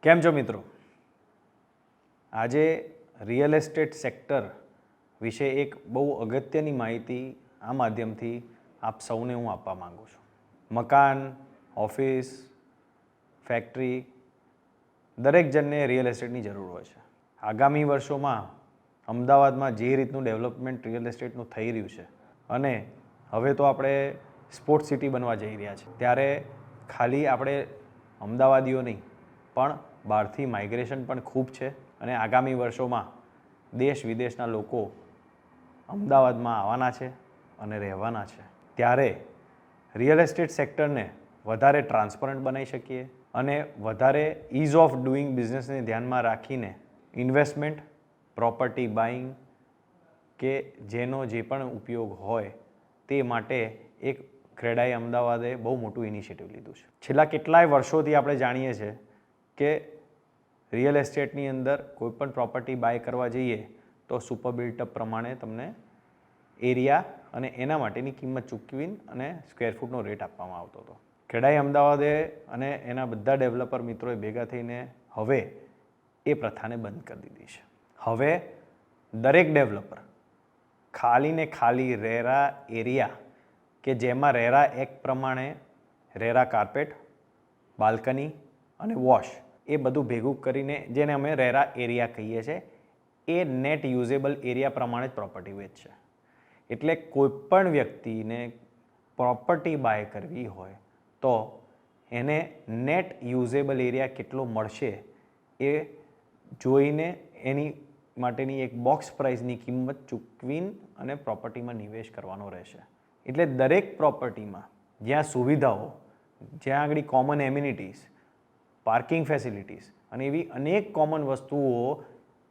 કેમ છો મિત્રો? આજે રિયલ એસ્ટેટ સેક્ટર વિશે એક બહુ અગત્યની માહિતી આ માધ્યમથી આપ સૌને હું આપવા માંગુ છું. મકાન, ઓફિસ, ફેક્ટરી દરેક જણને રિયલ એસ્ટેટની જરૂર હોય છે. આગામી વર્ષોમાં અમદાવાદમાં જે રીતનું ડેવલપમેન્ટ રિયલ એસ્ટેટનું થઈ રહ્યું છે અને હવે તો આપણે સ્પોર્ટ્સ સિટી બનવા જઈ રહ્યા છે, ત્યારે ખાલી આપણે અમદાવાદીઓ નહીં પણ બહારથી માઇગ્રેશન પણ ખૂબ છે અને આગામી વર્ષોમાં દેશ વિદેશના લોકો અમદાવાદમાં આવવાના છે અને રહેવાના છે. ત્યારે રિયલ એસ્ટેટ સેક્ટરને વધારે ટ્રાન્સપરન્ટ બનાવી શકીએ અને વધારે ઇઝ ઓફ ડુઈંગ બિઝનેસને ધ્યાનમાં રાખીને ઇન્વેસ્ટમેન્ટ, પ્રોપર્ટી બાઇંગ કે જેનો જે પણ ઉપયોગ હોય તે માટે એક ક્રેડાઈ અમદાવાદે બહુ મોટું ઇનિશિયેટિવ લીધું છે. છેલ્લા કેટલાય વર્ષોથી આપણે જાણીએ છીએ કે રિયલ એસ્ટેટની અંદર કોઈપણ પ્રોપર્ટી બાય કરવા જઈએ તો સુપર બિલ્ટઅપ પ્રમાણે તમને એરિયા અને એના માટેની કિંમત ચૂકવીને અને સ્ક્વેર ફૂટનો રેટ આપવામાં આવતો હતો. ક્રેડાઈ અમદાવાદે અને એના બધા ડેવલપર મિત્રોએ ભેગા થઈને હવે એ પ્રથાને બંધ કરી દીધી છે. હવે દરેક ડેવલપર ખાલી ને ખાલી રેરા એરિયા કે જેમાં રેરા એક્ટ પ્રમાણે રેરા કાર્પેટ, બાલ્કની અને વોશ એ બધું ભેગું કરીને જેને અમે રેરા એરિયા કહીએ છીએ એ નેટ યુઝેબલ એરિયા પ્રમાણે જ પ્રોપર્ટી વેચશે. એટલે કોઈપણ વ્યક્તિને પ્રોપર્ટી બાય કરવી હોય તો એને નેટ યુઝેબલ એરિયા કેટલો મળશે એ જોઈને એની માટેની એક બોક્સ પ્રાઇસની કિંમત ચૂકવીને અને પ્રોપર્ટીમાં નિવેશ કરવાનો રહેશે. એટલે દરેક પ્રોપર્ટીમાં જ્યાં સુવિધાઓ, જ્યાં આગળ કોમન એમ્યુનિટીઝ, પાર્કિંગ ફેસિલિટીઝ અને એવી અનેક કોમન વસ્તુઓ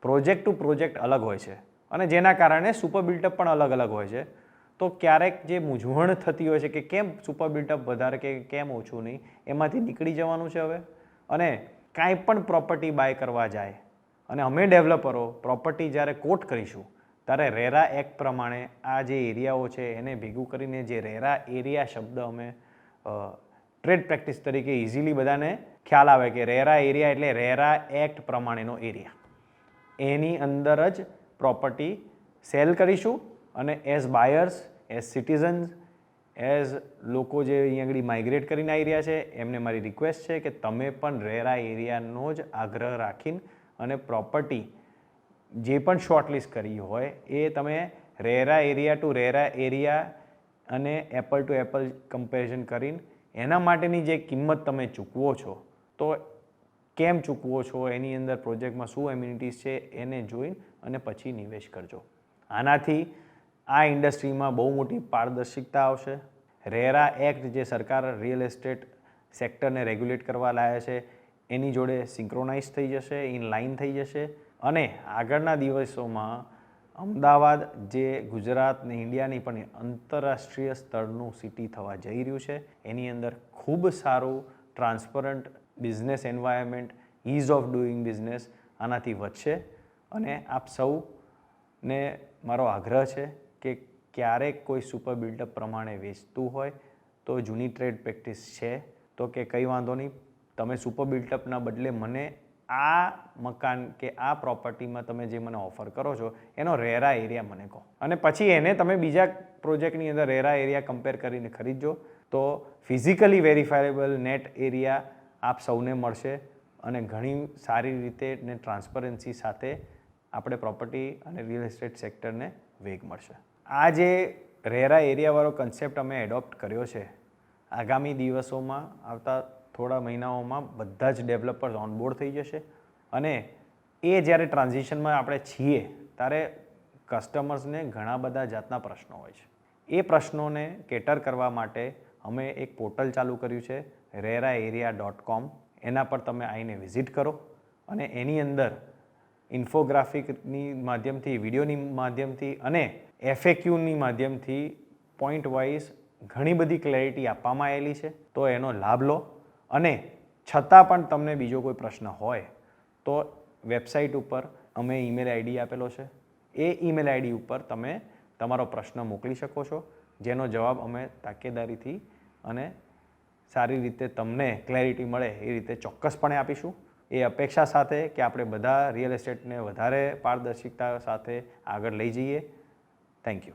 પ્રોજેક્ટ ટુ પ્રોજેક્ટ અલગ હોય છે અને જેના કારણે સુપર બિલ્ટઅપ પણ અલગ અલગ હોય છે. તો ક્યારેક જે મૂંઝવણ થતી હોય છે કે કેમ સુપર બિલ્ટઅપ વધારે કે કેમ ઓછું નહીં, એમાંથી નીકળી જવાનું છે હવે. અને કાંઈ પણ પ્રોપર્ટી બાય કરવા જાય અને અમે ડેવલપરો પ્રોપર્ટી જ્યારે કોટ કરીશું ત્યારે રેરા એક્ટ પ્રમાણે આ જે એરિયાઓ છે એને ભેગું કરીને જે રેરા એરિયા શબ્દ અમે ટ્રેડ પ્રેક્ટિસ તરીકે ઇઝીલી બધાને ખ્યાલ આવે કે રેરા એરિયા એટલે રેરા એક્ટ પ્રમાણેનો એરિયા, એની અંદર જ પ્રોપર્ટી સેલ કરીશું અને as buyers, as citizens, as લોકો જે અહીંયા આગળ માઇગ્રેટ કરીને આવી રહ્યા છે એમને મારી રિક્વેસ્ટ છે કે તમે પણ રેરા એરિયાનો જ આગ્રહ રાખીને અને પ્રોપર્ટી જે પણ શોર્ટલિસ્ટ કરી હોય એ તમે RERA area to RERA area અને એપલ ટુ એપલ કમ્પેરિઝન કરીને એના માટેની જે કિંમત તમે ચૂકવો છો તો કેમ ચૂકવો છો, એની અંદર પ્રોજેક્ટમાં શું એમ્યુનિટીઝ છે એને જોઈને અને પછી નિવેશ કરજો. આનાથી આ ઇન્ડસ્ટ્રીમાં બહુ મોટી પારદર્શિકતા આવશે. રેરા એક્ટ જે સરકાર રિયલ એસ્ટેટ સેક્ટરને રેગ્યુલેટ કરવા લાયા છે એની જોડે સિંક્રોનાઇઝ થઈ જશે, ઇન લાઇન થઈ જશે અને આગળના દિવસોમાં અમદાવાદ જે ગુજરાત ને ઇન્ડિયાની પણ આંતરરાષ્ટ્રીય સ્તરનું સિટી થવા જઈ રહ્યું છે. એની અંદર ખૂબ સારું transparent business environment, ease of doing business આનાથી વધશે. અને આપ સૌને મારો આગ્રહ છે કે ક્યારેક કોઈ સુપર બિલ્ટઅપ પ્રમાણે વેચતું હોય તો જૂની ટ્રેડ પ્રેક્ટિસ છે તો કે કંઈ વાંધો નહીં, તમે સુપર બિલ્ટઅપના બદલે મને આ મકાન કે આ પ્રોપર્ટીમાં તમે જે મને ઓફર કરો છો એનો રેરા એરિયા મને કહો અને પછી એને તમે બીજા પ્રોજેક્ટની અંદર રેરા એરિયા કમ્પેર કરીને ખરીદજો તો ફિઝિકલી વેરીફાયેબલ નેટ એરિયા આપ સૌને મળશે અને ઘણી સારી રીતે ને ટ્રાન્સપરન્સી સાથે આપણે પ્રોપર્ટી અને રિયલ એસ્ટેટ સેક્ટરને વેગ મળશે. આ જે રેરા એરિયાવાળો કન્સેપ્ટ અમે એડોપ્ટ કર્યો છે, આગામી દિવસોમાં આવતા થોડા મહિનાઓમાં બધા જ ડેવલપર્સ ઓનબોર્ડ થઈ જશે અને એ જ્યારે ટ્રાન્ઝિશનમાં આપણે છીએ ત્યારે કસ્ટમર્સને ઘણા બધા જાતના પ્રશ્નો હોય છે. એ પ્રશ્નોને કેટર કરવા માટે અમે એક પોર્ટલ ચાલુ કર્યું છે reraarea.com. એના પર તમે આવીને વિઝિટ કરો અને એની અંદર ઇન્ફોગ્રાફિકની માધ્યમથી, વિડીયોની માધ્યમથી અને FAQની માધ્યમથી પોઈન્ટ વાઇઝ ઘણી બધી ક્લેરિટી આપવામાં આવેલી છે. તો એનો લાભ લો અને છતાં પણ તમને બીજો કોઈ પ્રશ્ન હોય તો વેબસાઇટ ઉપર અમે ઈમેલ આઈડી આપેલો છે, એ ઈમેલ આઈડી ઉપર તમે તમારો પ્રશ્ન મોકલી શકો છો, જેનો જવાબ અમે તાકેદારીથી અને સારી રીતે તમને ક્લેરિટી મળે એ રીતે ચોક્કસપણે આપીશું. એ અપેક્ષા સાથે કે આપણે બધા રિયલ એસ્ટેટને વધારે પારદર્શિકતા સાથે આગળ લઈ જઈએ. Thank you.